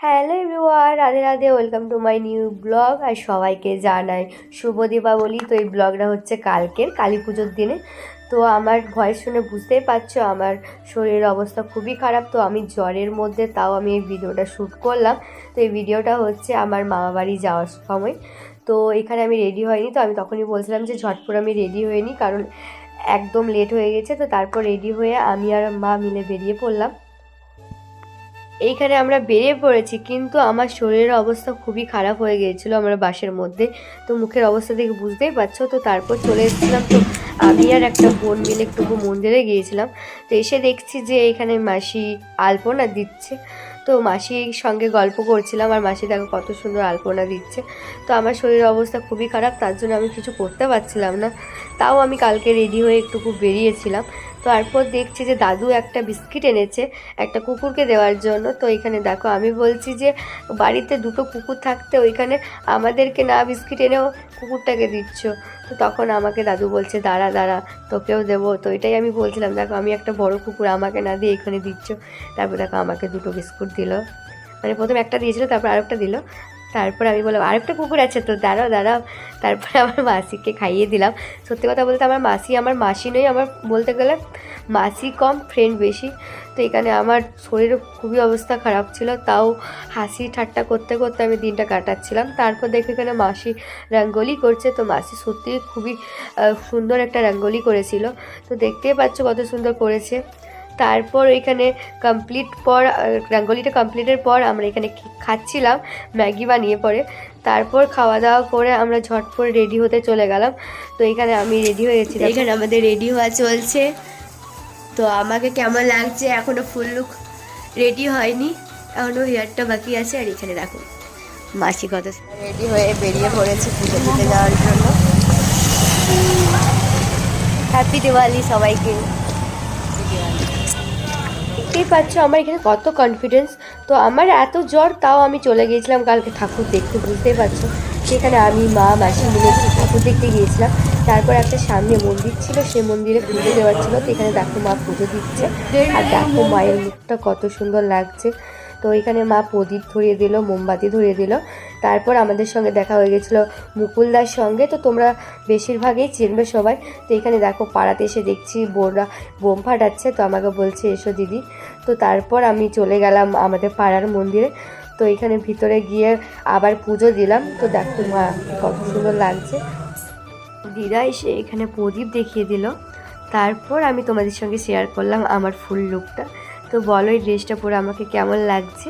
Hello everyone, Radhe Radhe, welcome to my new blog. আর সবাইকে জানাই শুভ দীপাবলি। তো এই ব্লগটা হচ্ছে কালকের কালী পুজোর দিনে। তো আমার ভয়েস শুনে বুঝতেই পারছো আমার শরীরের অবস্থা খুবই খারাপ। তো আমি জ্বরের মধ্যে তাও আমি এই ভিডিওটা শ্যুট করলাম। তো এই ভিডিওটা হচ্ছে আমার মামা বাড়ি যাওয়ার সময়। তো এখানে আমি রেডি হয়নি, তো আমি তখনই বলছিলাম যে ঝটপট আমি রেডি হইনি, কারণ একদম লেট হয়ে গেছে। তো তারপর রেডি হয়ে আমি আর মা মিলে বেরিয়ে পড়লাম। এইখানে আমরা বেরিয়ে পড়েছি, কিন্তু আমার শরীরের অবস্থা খুবই খারাপ হয়ে গিয়েছিলো আমরা বাসের মধ্যে। তো মুখের অবস্থা দেখে বুঝতেই পারছো। তো তারপর চলে এসেছিলাম। তো আমি আর একটা বোন মিলে একটু মন্দিরে গিয়েছিলাম। তো এসে দেখছি যে এখানে মাসি আলপনা দিচ্ছে। তো মাসির সঙ্গে গল্প করছিলাম, আর মাসি দেখো কত সুন্দর আলপনা দিচ্ছে। তো আমার শরীরের অবস্থা খুবই খারাপ, তার জন্য আমি কিছু করতে পারছিলাম না। তাও আমি কালকে রেডি হয়ে একটু বেরিয়েছিলাম। তারপর দেখছি যে দাদু একটা বিস্কিট এনেছে একটা কুকুরকে দেওয়ার জন্য। তো এখানে দেখো আমি বলছি যে বাড়িতে দুটো কুকুর থাকতে ওইখানে আমাদেরকে না বিস্কিট এনেও কুকুরটাকে দিচ্ছ। তো তখন আমাকে দাদু বলছে দাঁড়া দাঁড়া, তোকেও দেবো। তো এটাই আমি বলছিলাম, দেখো আমি একটা বড় কুকুর আমাকে না দিয়ে এখানে দিচ্ছ। তারপর দেখো আমাকে দুটো বিস্কুট দিল, মানে প্রথমে একটা দিয়েছিল, তারপর আরেকটা দিল। তারপর আমি বললাম আরেকটা কুকুর আছে তো, দাঁড়াও দাঁড়াও। তারপরে আমার মাসিকে খাইয়ে দিলাম। সত্যি কথা বলতে আমার মাসি নয়, আমার বলতে গেলে মাসি কম ফ্রেন্ড বেশি। তো এখানে আমার শরীরের খুবই অবস্থা খারাপ ছিল, তাও হাসি ঠাট্টা করতে করতে আমি দিনটা কাটাচ্ছিলাম। তারপর দেখে এখানে মাসি রঙ্গোলি করছে। তো মাসি সত্যি খুবই সুন্দর একটা রঙ্গোলি করেছিল। তো দেখতেই পাচ্ছ কত সুন্দর করেছে। তারপর এখানে রঙ্গোলিটা কমপ্লিটের পর আমরা এখানে খাচ্ছিলাম ম্যাগি বানিয়ে পরে। তারপর খাওয়া দাওয়া করে আমরা ঝটপট রেডি হতে চলে গেলাম। তো এখানে আমি রেডি হয়েছি, এখানে আমাদের রেডি হওয়া চলছে। তো আমাকে কেমন লাগছে, এখনও ফুল লুক রেডি হয়নি, এখনও হেয়ারটা বাকি আছে। আর এখানে দেখো মাসি কত রেডি হয়ে বেরিয়ে পড়েছে পুজো দিতে যাওয়ার জন্য। হ্যাপি দিওয়ালি সবাইকে। দেখতেই পাচ্ছ আমার এখানে কত কনফিডেন্স। তো আমার এত জ্বর, তাও আমি চলে গিয়েছিলাম কালকে ঠাকুর দেখতে, বুঝতেই পারছো। সেখানে আমি মা মাসি মিলে ঠাকুর দেখতে গিয়েছিলাম। তারপর একটা সামনে মন্দির ছিল, সেই মন্দিরে পুজো দেওয়ার ছিল। তো এখানে দেখো মা পুজো দিচ্ছে, আর দেখো মায়ের মুখটা কত সুন্দর লাগছে। তো এখানে মা প্রদীপ ধরিয়ে দিল, মোমবাতি ধরিয়ে দিল। তারপর আমাদের সঙ্গে দেখা হয়ে গেছিলো মুকুলদার সঙ্গে। তো তোমরা বেশিরভাগই চিনবে সবাই। তো এখানে দেখো পাড়াতে এসে দেখছি বোনরা বোম ফাটাচ্ছে। তো আমাকে বলছে এসো দিদি। তো তারপর আমি চলে গেলাম আমাদের পাড়ার মন্দিরে। তো এখানে ভিতরে গিয়ে আবার পুজো দিলাম। তো দেখো মা কত সুন্দর লাগছে। দিদা এসে এখানে প্রদীপ দেখিয়ে দিল। তারপর আমি তোমাদের সঙ্গে শেয়ার করলাম আমার ফুল লুকটা। তো বলো এই ড্রেসটা পরে আমাকে কেমন লাগছে।